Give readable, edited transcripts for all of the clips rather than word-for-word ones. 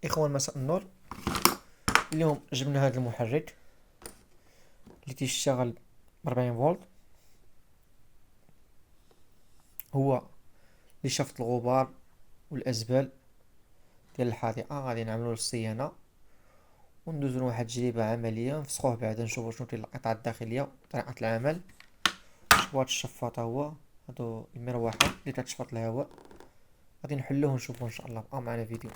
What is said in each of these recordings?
اخوان مساء النور. اليوم جبنا هذا المحرك اللي تيشتغل ب40 فولت. هو لشفط الغبار والازبال ديال الحديقه. غادي نعملو الصيانه وندوزو لواحد التجربه عمليه، نفسخوه بعدا نشوفو شنو كاين القطع الداخليه وطريقه العمل. شوف هاد الشفاطه، هو هادو المروحه اللي كتشفط الهواء. غادي نحلوه ونشوفو ان شاء الله. بقاو معنا فيديو.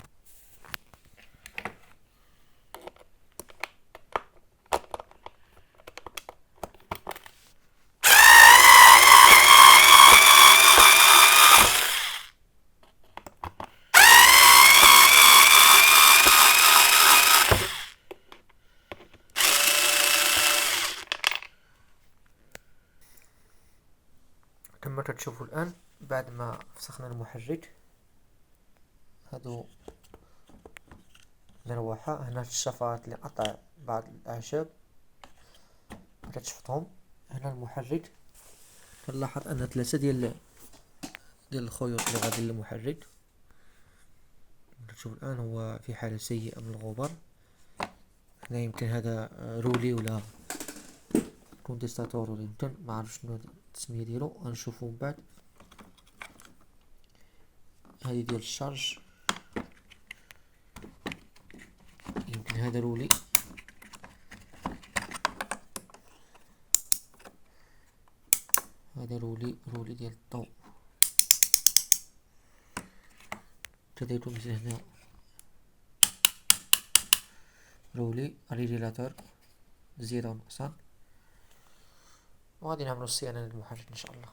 كما تشوفوا الان بعد ما فسخنا المحرك، هادو مروحة. هنا الشفاط اللي قطع بعض الأعشاب كتشفطهم. هنا المحرك، كنلاحظ أن 3 ديال الخيوط اللي غادي للمحرك. تشوف الآن هو في حالة سيئة من الغبار. هنا يمكن هذا رولي ولا كونديستاتور، ولا يمكن معرفش شنو التسمية ديالو، غنشوفو من بعد. هذه ديال الشارج، يمكن هذا رولي. هذا رولي ديال الضوء. تديرو مثل هنا رولي ريجيلاتور زيادة ونقصان. وغادي نعملو الصيانة للمحرك ان شاء الله.